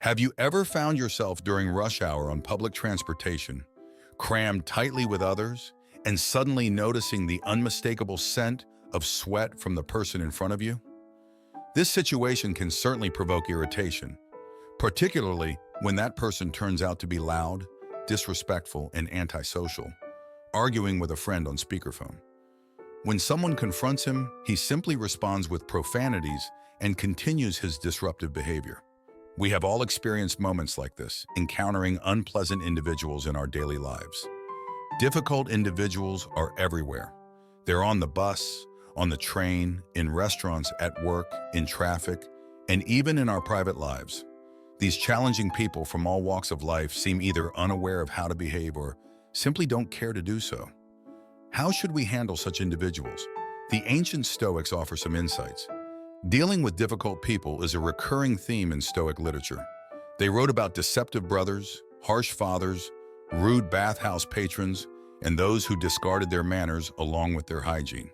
Have you ever found yourself during rush hour on public transportation, crammed tightly with others, and suddenly noticing the unmistakable scent of sweat from the person in front of you? This situation can certainly provoke irritation, particularly when that person turns out to be loud, disrespectful, and antisocial, arguing with a friend on speakerphone. When someone confronts him, he simply responds with profanities and continues his disruptive behavior. We have all experienced moments like this, encountering unpleasant individuals in our daily lives. Difficult individuals are everywhere. They're on the bus, on the train, in restaurants, at work, in traffic, and even in our private lives. These challenging people from all walks of life seem either unaware of how to behave or simply don't care to do so. How should we handle such individuals? The ancient Stoics offer some insights. Dealing with difficult people is a recurring theme in Stoic literature. They wrote about deceptive brothers, harsh fathers, rude bathhouse patrons, and those who discarded their manners along with their hygiene.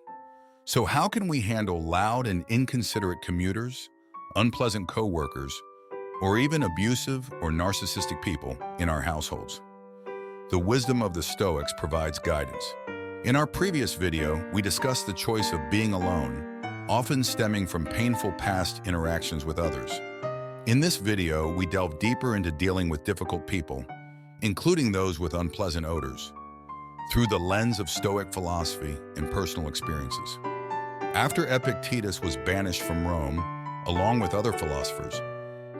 So how can we handle loud and inconsiderate commuters, unpleasant co-workers, or even abusive or narcissistic people in our households? The wisdom of the Stoics provides guidance. In our previous video, we discussed the choice of being alone, often stemming from painful past interactions with others. In this video, we delve deeper into dealing with difficult people, including those with unpleasant odors, through the lens of Stoic philosophy and personal experiences. After Epictetus was banished from Rome, along with other philosophers,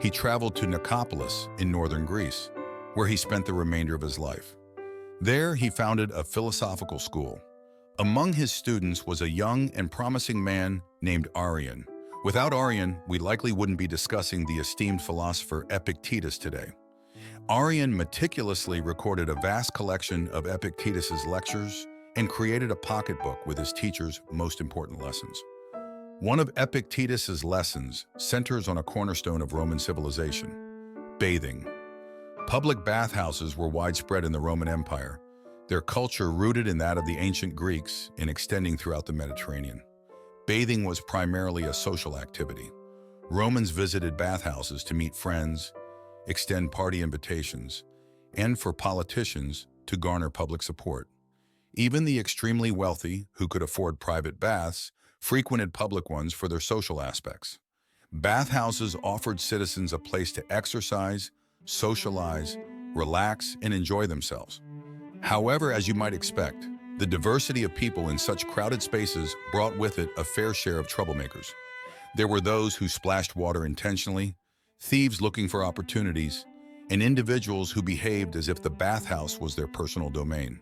he traveled to Nicopolis in northern Greece, where he spent the remainder of his life. There, he founded a philosophical school. Among his students was a young and promising man named Arrian. Without Arrian, we likely wouldn't be discussing the esteemed philosopher Epictetus today. Arrian meticulously recorded a vast collection of Epictetus's lectures and created a pocketbook with his teacher's most important lessons. One of Epictetus's lessons centers on a cornerstone of Roman civilization: bathing. Public bathhouses were widespread in the Roman Empire, their culture rooted in that of the ancient Greeks and extending throughout the Mediterranean. Bathing was primarily a social activity. Romans visited bathhouses to meet friends, extend party invitations, and for politicians to garner public support. Even the extremely wealthy, who could afford private baths, frequented public ones for their social aspects. Bathhouses offered citizens a place to exercise, socialize, relax, and enjoy themselves. However, as you might expect, the diversity of people in such crowded spaces brought with it a fair share of troublemakers. There were those who splashed water intentionally, thieves looking for opportunities, and individuals who behaved as if the bathhouse was their personal domain.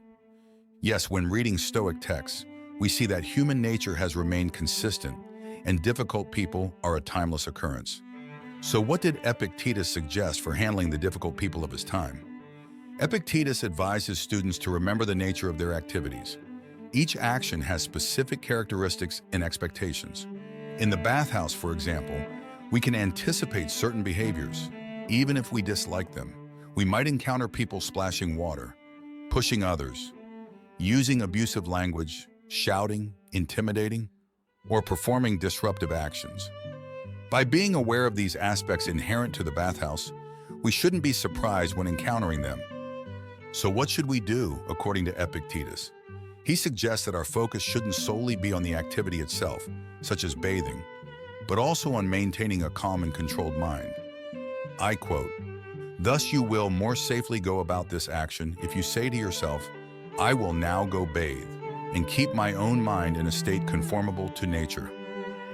Yes, when reading Stoic texts, we see that human nature has remained consistent, and difficult people are a timeless occurrence. So what did Epictetus suggest for handling the difficult people of his time? Epictetus advised his students to remember the nature of their activities. Each action has specific characteristics and expectations. In the bathhouse, for example, we can anticipate certain behaviors, even if we dislike them. We might encounter people splashing water, pushing others, using abusive language, shouting, intimidating, or performing disruptive actions. By being aware of these aspects inherent to the bathhouse, we shouldn't be surprised when encountering them. So what should we do, according to Epictetus? He suggests that our focus shouldn't solely be on the activity itself, such as bathing, but also on maintaining a calm and controlled mind. I quote, "Thus you will more safely go about this action if you say to yourself, 'I will now go bathe,' and keep my own mind in a state conformable to nature,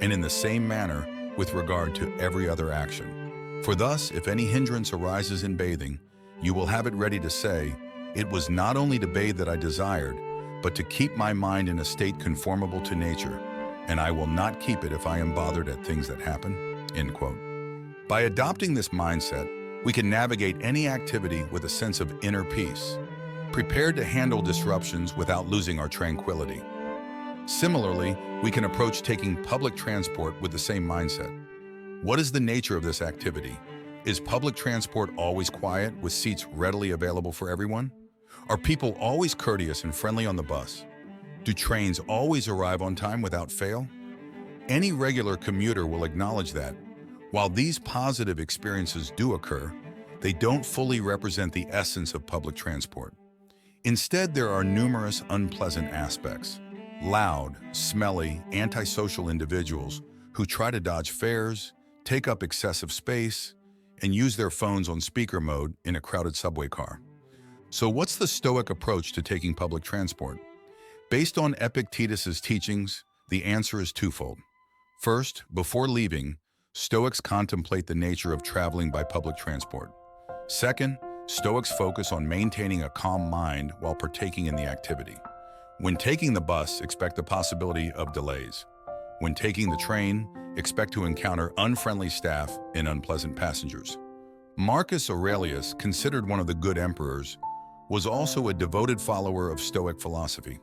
and in the same manner with regard to every other action. For thus, if any hindrance arises in bathing, you will have it ready to say, 'It was not only to bathe that I desired, but to keep my mind in a state conformable to nature, and I will not keep it if I am bothered at things that happen.'" End quote. By adopting this mindset, we can navigate any activity with a sense of inner peace, prepared to handle disruptions without losing our tranquility. Similarly, we can approach taking public transport with the same mindset. What is the nature of this activity? Is public transport always quiet, with seats readily available for everyone? Are people always courteous and friendly on the bus? Do trains always arrive on time without fail? Any regular commuter will acknowledge that, while these positive experiences do occur, they don't fully represent the essence of public transport. Instead, there are numerous unpleasant aspects. Loud, smelly, antisocial individuals who try to dodge fares, take up excessive space, and use their phones on speaker mode in a crowded subway car. So what's the Stoic approach to taking public transport? Based on Epictetus's teachings, the answer is twofold. First, before leaving, Stoics contemplate the nature of traveling by public transport. Second, Stoics focus on maintaining a calm mind while partaking in the activity. When taking the bus, expect the possibility of delays. When taking the train, expect to encounter unfriendly staff and unpleasant passengers. Marcus Aurelius, considered one of the good emperors, was also a devoted follower of Stoic philosophy.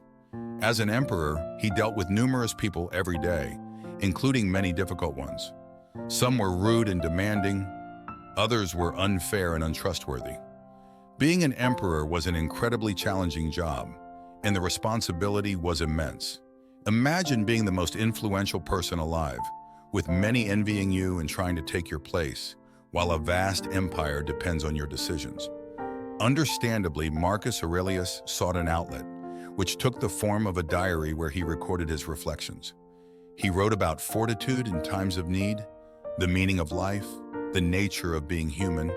As an emperor, he dealt with numerous people every day, including many difficult ones. Some were rude and demanding, others were unfair and untrustworthy. Being an emperor was an incredibly challenging job, and the responsibility was immense. Imagine being the most influential person alive, with many envying you and trying to take your place, while a vast empire depends on your decisions. Understandably, Marcus Aurelius sought an outlet, which took the form of a diary where he recorded his reflections. He wrote about fortitude in times of need, the meaning of life, the nature of being human,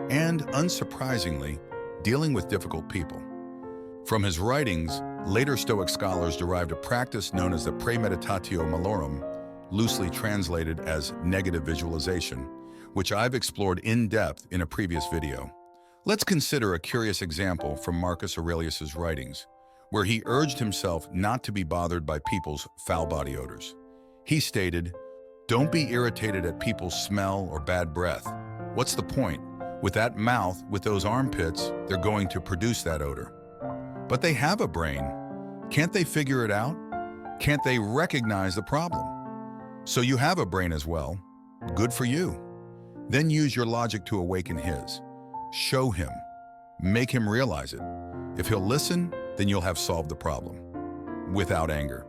and, unsurprisingly, dealing with difficult people. From his writings, later Stoic scholars derived a practice known as the premeditatio malorum, loosely translated as negative visualization, which I've explored in depth in a previous video. Let's consider a curious example from Marcus Aurelius's writings, where he urged himself not to be bothered by people's foul body odors. He stated, "Don't be irritated at people's smell or bad breath. What's the point? With that mouth, with those armpits, they're going to produce that odor. But they have a brain. Can't they figure it out? Can't they recognize the problem? So you have a brain as well. Good for you. Then use your logic to awaken his. Show him. Make him realize it. If he'll listen, then you'll have solved the problem." Without anger.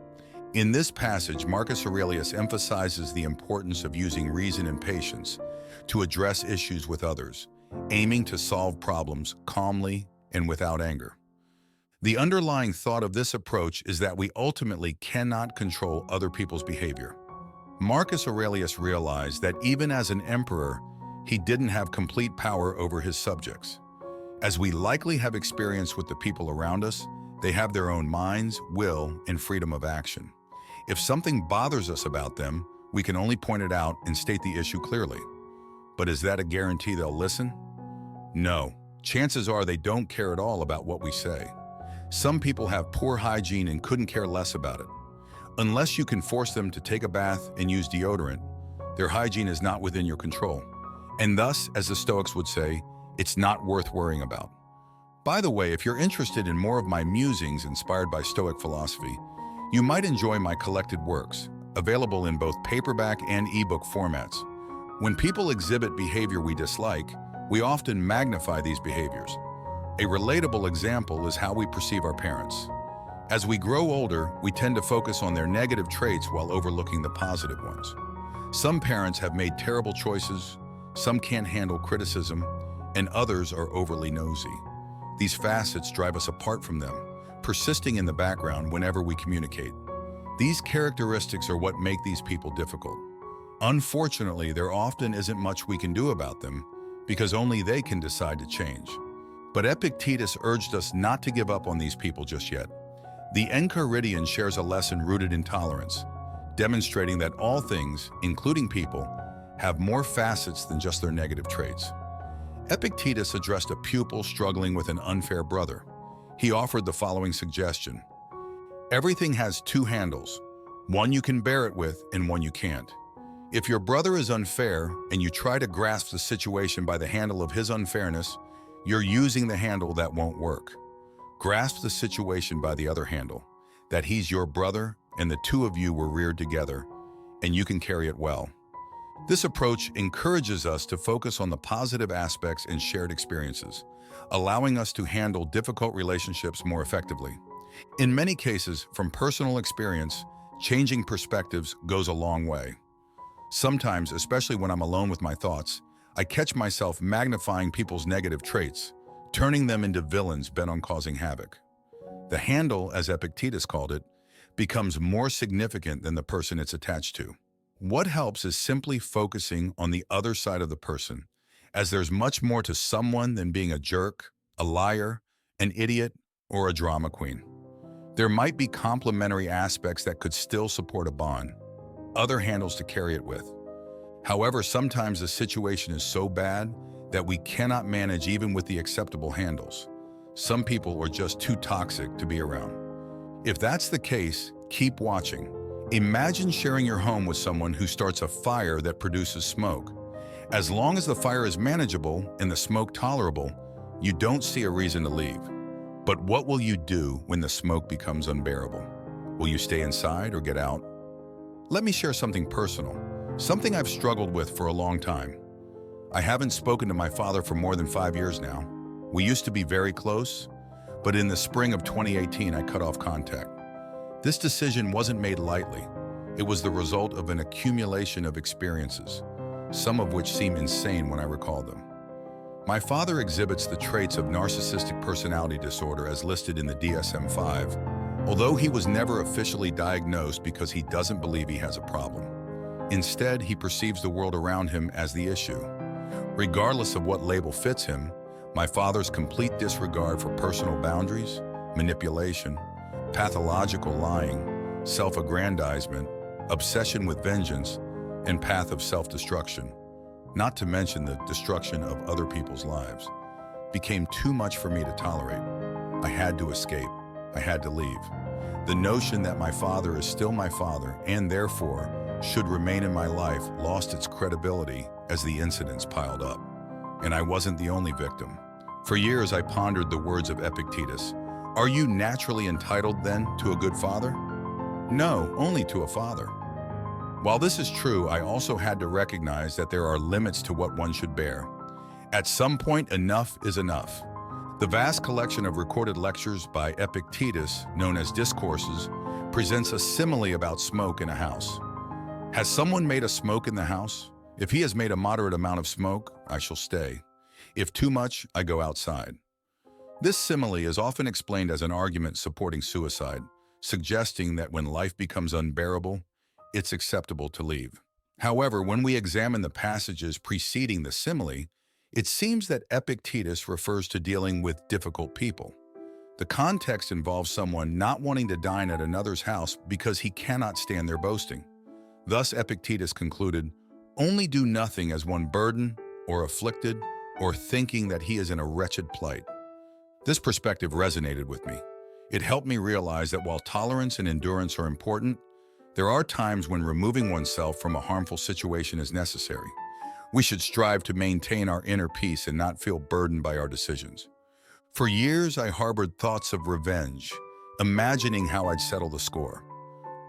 In this passage, Marcus Aurelius emphasizes the importance of using reason and patience to address issues with others, aiming to solve problems calmly and without anger. The underlying thought of this approach is that we ultimately cannot control other people's behavior. Marcus Aurelius realized that even as an emperor, he didn't have complete power over his subjects. As we likely have experienced with the people around us, they have their own minds, will, and freedom of action. If something bothers us about them, we can only point it out and state the issue clearly. But is that a guarantee they'll listen? No. Chances are they don't care at all about what we say. Some people have poor hygiene and couldn't care less about it. Unless you can force them to take a bath and use deodorant, their hygiene is not within your control. And thus, as the Stoics would say, it's not worth worrying about. By the way, if you're interested in more of my musings inspired by Stoic philosophy, you might enjoy my collected works, available in both paperback and ebook formats. When people exhibit behavior we dislike, we often magnify these behaviors. A relatable example is how we perceive our parents. As we grow older, we tend to focus on their negative traits while overlooking the positive ones. Some parents have made terrible choices, some can't handle criticism, and others are overly nosy. These facets drive us apart from them, persisting in the background whenever we communicate. These characteristics are what make these people difficult. Unfortunately, there often isn't much we can do about them, because only they can decide to change. But Epictetus urged us not to give up on these people just yet. The Enchiridion shares a lesson rooted in tolerance, demonstrating that all things, including people, have more facets than just their negative traits. Epictetus addressed a pupil struggling with an unfair brother. He offered the following suggestion. Everything has two handles, one you can bear it with and one you can't. If your brother is unfair and you try to grasp the situation by the handle of his unfairness, you're using the handle that won't work. Grasp the situation by the other handle, that he's your brother and the two of you were reared together, and you can carry it well. This approach encourages us to focus on the positive aspects and shared experiences, allowing us to handle difficult relationships more effectively. In many cases, from personal experience, changing perspectives goes a long way. Sometimes, especially when I'm alone with my thoughts, I catch myself magnifying people's negative traits, turning them into villains bent on causing havoc. The handle, as Epictetus called it, becomes more significant than the person it's attached to. What helps is simply focusing on the other side of the person, as there's much more to someone than being a jerk, a liar, an idiot, or a drama queen. There might be complementary aspects that could still support a bond, other handles to carry it with. However, sometimes the situation is so bad that we cannot manage even with the acceptable handles. Some people are just too toxic to be around. If that's the case, keep watching. Imagine sharing your home with someone who starts a fire that produces smoke. As long as the fire is manageable and the smoke tolerable, you don't see a reason to leave. But what will you do when the smoke becomes unbearable? Will you stay inside or get out? Let me share something personal, something I've struggled with for a long time. I haven't spoken to my father for more than 5 years now. We used to be very close, but in the spring of 2018, I cut off contact. This decision wasn't made lightly. It was the result of an accumulation of experiences, some of which seem insane when I recall them. My father exhibits the traits of narcissistic personality disorder as listed in the DSM-5, although he was never officially diagnosed because he doesn't believe he has a problem. Instead, he perceives the world around him as the issue. Regardless of what label fits him, my father's complete disregard for personal boundaries, manipulation, pathological lying, self-aggrandizement, obsession with vengeance, and path of self-destruction, not to mention the destruction of other people's lives, became too much for me to tolerate. I had to escape. I had to leave. The notion that my father is still my father and therefore should remain in my life lost its credibility as the incidents piled up. And I wasn't the only victim. For years, I pondered the words of Epictetus. Are you naturally entitled, then, to a good father? No, only to a father. While this is true, I also had to recognize that there are limits to what one should bear. At some point, enough is enough. The vast collection of recorded lectures by Epictetus, known as Discourses, presents a simile about smoke in a house. Has someone made a smoke in the house? If he has made a moderate amount of smoke, I shall stay. If too much, I go outside. This simile is often explained as an argument supporting suicide, suggesting that when life becomes unbearable, it's acceptable to leave. However, when we examine the passages preceding the simile, it seems that Epictetus refers to dealing with difficult people. The context involves someone not wanting to dine at another's house because he cannot stand their boasting. Thus, Epictetus concluded, only do nothing as one burdened or afflicted or thinking that he is in a wretched plight. This perspective resonated with me. It helped me realize that while tolerance and endurance are important, there are times when removing oneself from a harmful situation is necessary. We should strive to maintain our inner peace and not feel burdened by our decisions. For years, I harbored thoughts of revenge, imagining how I'd settle the score.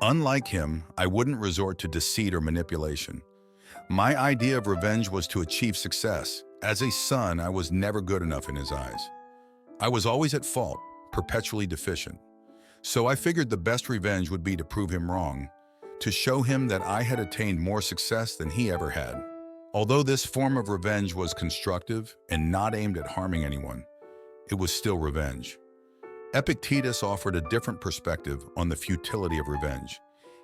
Unlike him, I wouldn't resort to deceit or manipulation. My idea of revenge was to achieve success. As a son, I was never good enough in his eyes. I was always at fault, perpetually deficient. So I figured the best revenge would be to prove him wrong, to show him that I had attained more success than he ever had. Although this form of revenge was constructive and not aimed at harming anyone, it was still revenge. Epictetus offered a different perspective on the futility of revenge.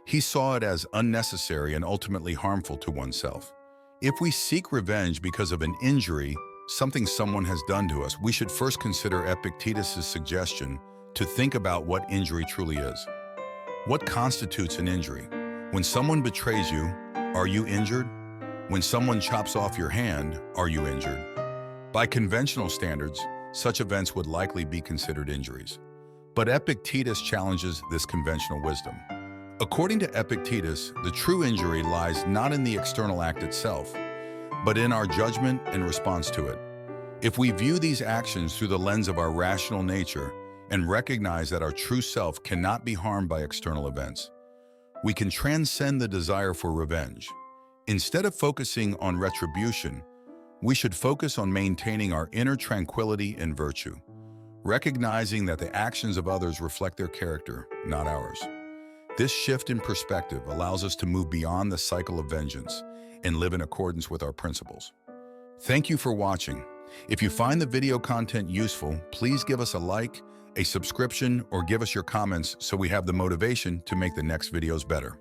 He saw it as unnecessary and ultimately harmful to oneself. If we seek revenge because of an injury, something someone has done to us, we should first consider Epictetus's suggestion to think about what injury truly is. What constitutes an injury? When someone betrays you, are you injured? When someone chops off your hand, are you injured? By conventional standards, such events would likely be considered injuries. But Epictetus challenges this conventional wisdom. According to Epictetus, the true injury lies not in the external act itself, but in our judgment and response to it. If we view these actions through the lens of our rational nature and recognize that our true self cannot be harmed by external events, we can transcend the desire for revenge. Instead of focusing on retribution, we should focus on maintaining our inner tranquility and virtue, recognizing that the actions of others reflect their character, not ours. This shift in perspective allows us to move beyond the cycle of vengeance and live in accordance with our principles. Thank you for watching. If you find the video content useful, please give us a like, a subscription, or give us your comments so we have the motivation to make the next videos better.